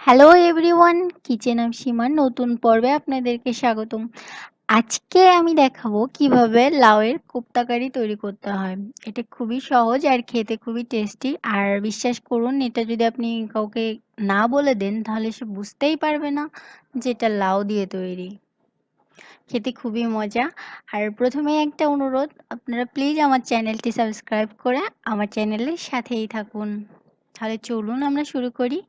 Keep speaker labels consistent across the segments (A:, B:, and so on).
A: Hello everyone, kitchen of সীমার নতুন পর্বে আপনাদেরকে স্বাগতম। আজকে আমি দেখাবো কিভাবে লাউয়ের কোপ্তা কারি তৈরি করতে হয়। এটা খুবই সহজ আর খেতে খুবই টেস্টি। আর বিশ্বাস করুন, এটা যদি আপনি কাউকে না বলে দেন তাহলে সে বুঝতেই পারবে না যে এটা লাউ দিয়ে তৈরি। খেতে খুবই মজা। আর প্রথমেই একটা অনুরোধ, আপনারা প্লিজ আমার চ্যানেলটি সাবস্ক্রাইব করে আমার চ্যানেলের সাথেই থাকুন। তাহলে চলুন আমরা শুরু করি।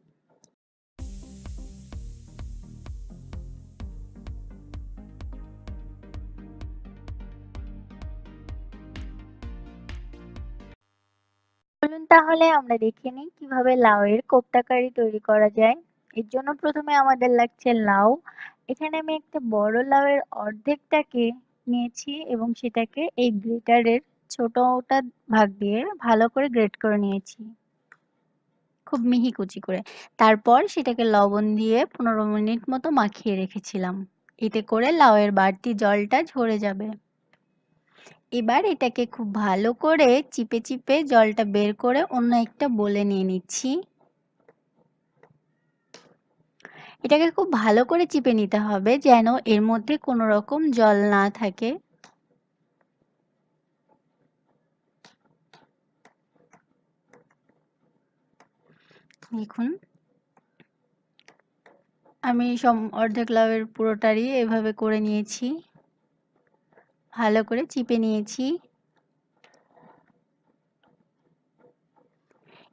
A: চলুন তাহলে আমরা দেখে নিই কিভাবে লাউয়ের কোপ্তা কারি তৈরি করা যায়। এর জন্য প্রথমে আমাদের লাগছে লাউ। এখানে আমি একটা বড় লাউয়ের অর্ধেকটাকে নিয়েছি এবং সেটাকে এই গ্রেটারের ছোটটা ভাগ দিয়ে ভালো করে গ্রেট করে নিয়েছি, খুব মিহি কুচি করে। তারপর সেটাকে লবণ দিয়ে 15 মিনিট মতো মাখিয়ে রেখেছিলাম। এতে করে লাউয়ের বাড়তি জলটা ঝরে যাবে। এবার এটাকে খুব ভালো করে চিপে চিপে জলটা বের করে অন্য একটা বোলে নিয়ে নিচ্ছি। এটাকে খুব ভালো করে চিপে নিতে হবে যেন এর মধ্যে কোনো রকম জল না থাকে। দেখুন, আমি অর্ধেক লাউয়ের পুরোটারই এভাবে করে নিয়েছি, ভালো করে চিপে নিয়েছি।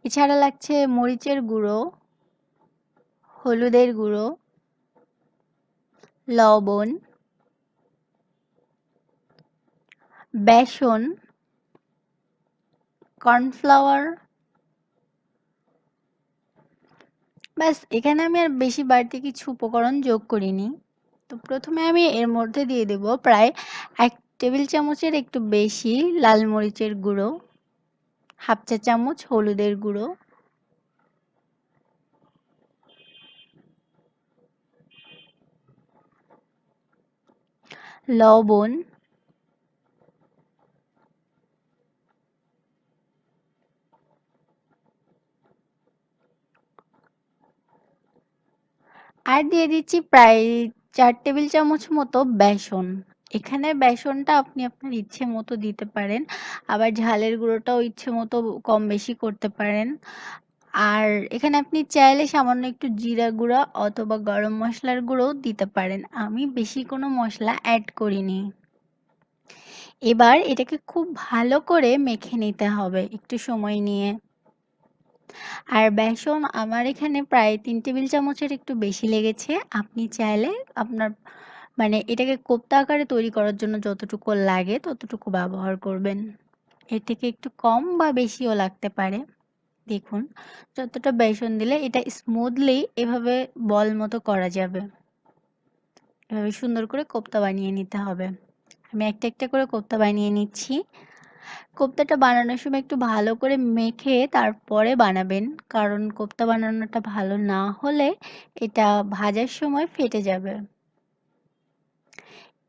A: এছাড়া লাগছে মরিচের গুঁড়ো, হলুদের গুঁড়ো, লবণ, বেসন, কর্নফ্লাওয়ার। ব্যাস, এখানে আমি আর বেশি বাড়তি কিছু উপকরণ যোগ করিনি। তো প্রথমে আমি এর মধ্যে দিয়ে দেব প্রায় 1 টেবিল চামচের একটু বেশি লাল মরিচের গুঁড়ো, হাফ চা চামচ হলুদের গুঁড়ো, লবণ, আর দিয়ে দিচ্ছি প্রায় 4 টেবিল চামচ মতো বেসন। এখানে বেসনটা আপনি আপনার ইচ্ছে মতো দিতে পারেন, আবার ঝালের গুঁড়োটাও ইচ্ছে মতো কম বেশি করতে পারেন। আর এখানে আপনি চাইলে সামান্য একটু জিরা গুঁড়া অথবা গরম মশলার গুঁড়োও দিতে পারেন। আমি বেশি কোনো মশলা অ্যাড করিনি। এবার এটাকে খুব ভালো করে মেখে নিতে হবে একটু সময় নিয়ে। আর বেসন আমার এখানে প্রায় 3 টেবিল চামচের একটু বেশি লেগেছে। আপনি চাইলে আপনার মানে এটাকে কোপ্তা আকারে তৈরি করার জন্য যতটুকু লাগে ততটুকু ব্যবহার করবেন। এর থেকে একটু কম বা বেশিও লাগতে পারে। দেখুন, যতটা বেসন দিলে এটা স্মুথলি এভাবে বল মতো করা যাবে। এভাবে সুন্দর করে কোপ্তা বানিয়ে নিতে হবে। আমি একটা একটা করে কোপ্তা বানিয়ে নিচ্ছি। কোপ্তাটা বানানোর সময় একটু ভালো করে মেখে তারপরে বানাবেন, কারণ কোপ্তা বানানোটা ভালো না হলে এটা ভাজার সময় ফেটে যাবে।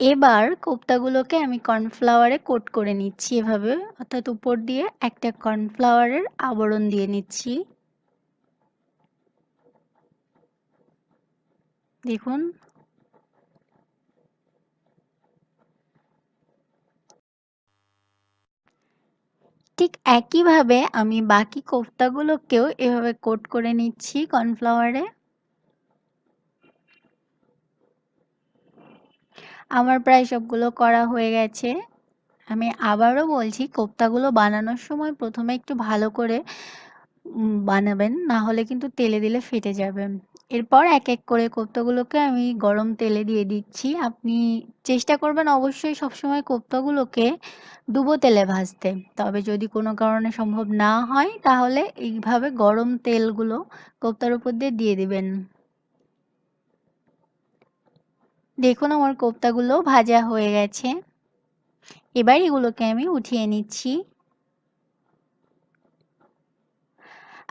A: এবার কোপ্তাগুলোকে আমি কর্নফ্লাওয়ারে কোট করে নিচ্ছি এভাবে, অর্থাৎ উপর দিয়ে একটা কর্নফ্লাওয়ারের আবরণ দিয়ে নিচ্ছি। দেখুন, ঠিক একইভাবে আমি বাকি কোফতাগুলোকেও এভাবে কোট করে নিচ্ছি কর্নফ্লাওয়ারে। আমার প্রায় সবগুলো করা হয়ে গেছে। আমি আবারও বলছি, কোফতাগুলো বানানোর সময় প্রথমে একটু ভালো করে বানাবেন, না হলে কিন্তু তেলে দিলে ফেটে যাবে। এরপর এক এক করে কোফতাগুলোকে আমি গরম তেলে দিয়ে দিচ্ছি। আপনি চেষ্টা করবেন অবশ্যই সবসময় কোফতাগুলোকে ডুবো তেলে ভাজতে। তবে যদি কোনো কারণে সম্ভব না হয় তাহলে এইভাবে গরম তেলগুলো কোফতার উপর দিয়ে দিয়ে দিবেন। দেখুন, আমার কোফতাগুলো ভাজা হয়ে গেছে। এবার এগুলোকে আমি উঠিয়ে নিচ্ছি।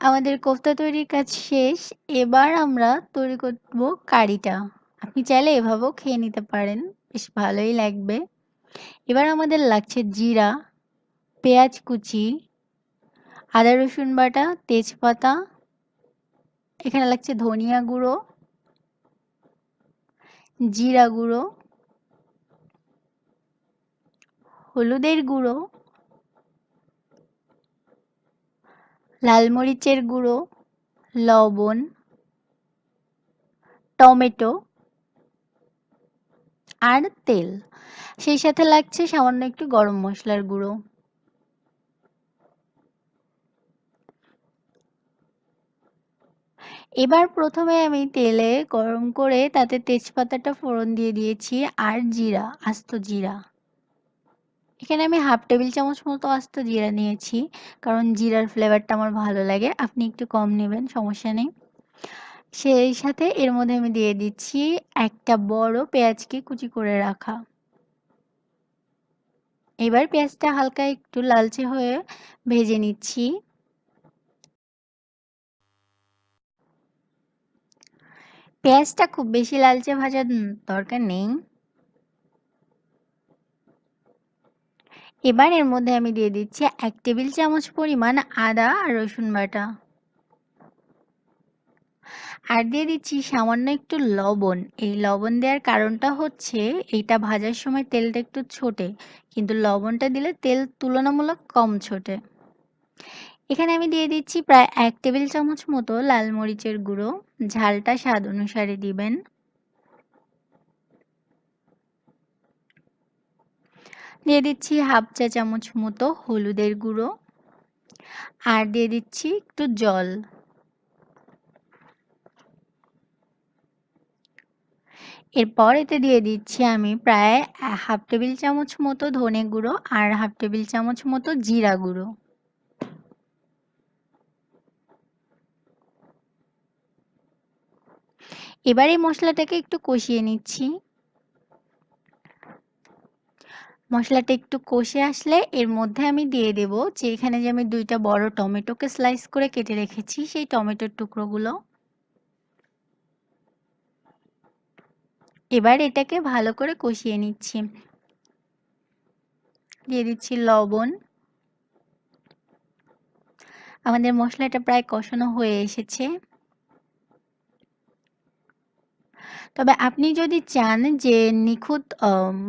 A: আমাদের কোফতা তৈরির কাজ শেষ। এবার আমরা তৈরি করব কারিটা। আপনি চাইলে এভাবেও খেয়ে নিতে পারেন, বেশ ভালোই লাগবে। এবার আমাদের লাগছে জিরা, পেঁয়াজ কুচি, আদা রসুন বাটা, তেজপাতা, এখানে লাগছে ধনিয়া গুঁড়ো, জিরা গুঁড়ো, হলুদের গুঁড়ো, লাল মরিচের গুঁড়ো, লবণ, টমেটো আর তেল। সেই সাথে লাগছে সামান্য একটু গরম মশলার গুঁড়ো। এবার প্রথমে আমি তেলে গরম করে তাতে তেজপাতাটা ফোড়ন দিয়ে দিয়েছি আর জিরা, আস্ত জিরা। এখানে আমি হাফ টেবিল চামচ মতো আস্ত জিরা নিয়েছি, কারণ জিরার ফ্লেভারটা আমার ভালো লাগে। আপনি একটু কম নেবেন, সমস্যা নেই। সেই সাথে এর মধ্যে আমি দিয়ে দিচ্ছি একটা বড় পেঁয়াজকে কুচি করে রাখা। এবার পেঁয়াজটা হালকা একটু লালচে হয়ে ভেজে নিচ্ছি। পেঁয়াজটা খুব বেশি লালচে ভাজার দরকার নেই। এবার এর মধ্যে আমি দিয়ে দিচ্ছি 1 টেবিল চামচ পরিমাণ আদা আর রসুন বাটা। আর দিয়ে দিচ্ছি সামান্য একটু লবণ। এই লবণ দেওয়ার কারণটা হচ্ছে এইটা ভাজার সময় তেলটা একটু ছোটে, কিন্তু লবণটা দিলে তেল তুলনামূলক কম ছোটে। এখানে আমি দিয়ে দিচ্ছি প্রায় 1 টেবিল চামচ মতো লাল মরিচের গুঁড়ো। ঝালটা স্বাদ অনুসারে দিবেন। দিয়ে দিচ্ছি হাফ চা চামচ মতো হলুদের গুঁড়ো আর দিয়ে দিচ্ছি একটু জল। এরপর এতে দিয়ে দিচ্ছি আমি প্রায় হাফ টেবিল চামচ মতো ধনে গুঁড়ো আর হাফ টেবিল চামচ মতো জিরা গুঁড়ো। এবার এই মশলাটাকে একটু কষিয়ে নিচ্ছি। মশলাটা একটু কষে আসলে এর মধ্যে আমি দিয়ে দেব যে এখানে যে আমি 2টা বড় টমেটোকে স্লাইস করে কেটে রেখেছি সেই টমেটোর টুকরোগুলো। এবার এটাকে ভালো করে কষিয়ে নিচ্ছি। দিয়ে দিচ্ছি লবণ। আমাদের মশলাটা প্রায় কষানো হয়ে এসেছে। তবে আপনি যদি চান যে নিখুঁত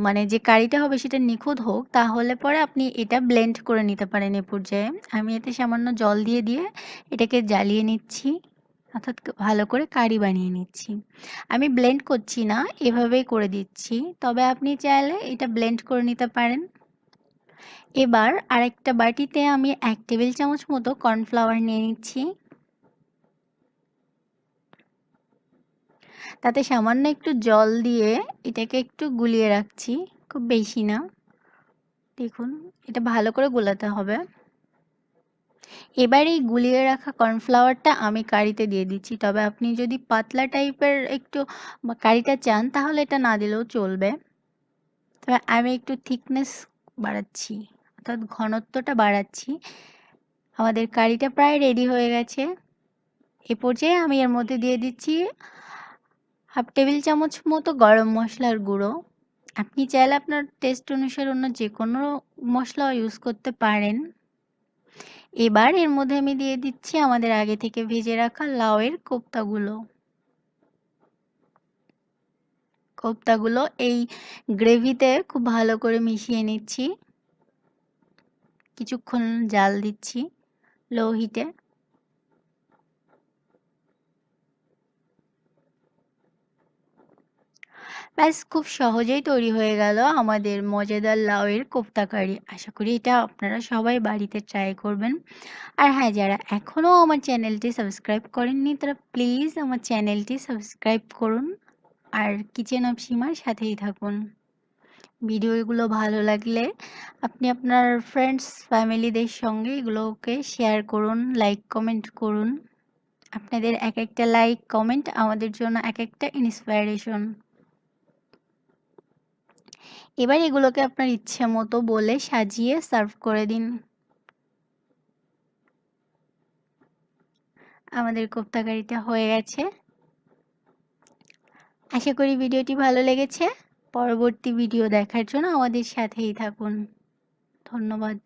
A: মানে যে কারিটা হবে সেটা নিখুঁত হোক, তাহলে পরে আপনি এটা ব্লেন্ড করে নিতে পারেন এ পর্যায়ে। আমি এতে সামান্য জল দিয়ে এটাকে জ্বালিয়ে নিচ্ছি, অর্থাৎ ভালো করে কারি বানিয়ে নিচ্ছি। আমি ব্লেন্ড করছি না, এভাবেই করে দিচ্ছি। তবে আপনি চাইলে এটা ব্লেন্ড করে নিতে পারেন। এবার আরেকটা বাটিতে আমি 1 টেবিল চামচ মতো কর্নফ্লাওয়ার নিয়ে নিচ্ছি। তাতে সামান্য একটু জল দিয়ে এটাকে একটু গুলিয়ে রাখছি, খুব বেশি না। দেখুন, এটা ভালো করে গোলাতে হবে। এবার এই গুলিয়ে রাখা কর্নফ্লাওয়ারটা আমি কারিতে দিয়ে দিচ্ছি। তবে আপনি যদি পাতলা টাইপের একটু কারিটা চান তাহলে এটা না দিলেও চলবে। তবে আমি একটু থিকনেস বাড়াচ্ছি, অর্থাৎ ঘনত্বটা বাড়াচ্ছি। আমাদের কারিটা প্রায় রেডি হয়ে গেছে। এ পর্যায়ে আমি এর মধ্যে দিয়ে দিচ্ছি হাফ টেবিল চামচ মতো গরম মশলার গুঁড়ো। আপনি চাইলে আপনার টেস্ট অনুসারে অন্য যে কোনো মশলাও ইউজ করতে পারেন। এবার এর মধ্যে আমি দিয়ে দিচ্ছি আমাদের আগে থেকে ভেজে রাখা লাউয়ের কোপ্তাগুলো। কোপ্তাগুলো এই গ্রেভিতে খুব ভালো করে মিশিয়ে নিচ্ছি। কিছুক্ষণ জাল দিচ্ছি লো হিটে। ব্যাস, খুব সহজেই তৈরি হয়ে গেল আমাদের মজাদার লাউয়ের কোপ্তা কারি। আশা করি এটা আপনারা সবাই বাড়িতে ট্রাই করবেন। আর হ্যাঁ, যারা এখনও আমার চ্যানেলটি সাবস্ক্রাইব করেননি তারা প্লিজ আমার চ্যানেলটি সাবস্ক্রাইব করুন আর কিচেন অফ সীমার সাথেই থাকুন। ভিডিওগুলো ভালো লাগলে আপনি আপনার ফ্রেন্ডস ফ্যামিলিদের সঙ্গে এগুলোকে শেয়ার করুন, লাইক কমেন্ট করুন। আপনাদের এক একটা লাইক কমেন্ট আমাদের জন্য এক একটা ইন্সপিরেশন। এবার এগুলোকে আপনার ইচ্ছে মতো বলে সাজিয়ে সার্ভ করে দিন। আমাদের কোপ্তা কারিটা হয়ে গেছে। আশা করি ভিডিওটি ভালো লেগেছে। পরবর্তী ভিডিও দেখার জন্য আমাদের সাথেই থাকুন। ধন্যবাদ।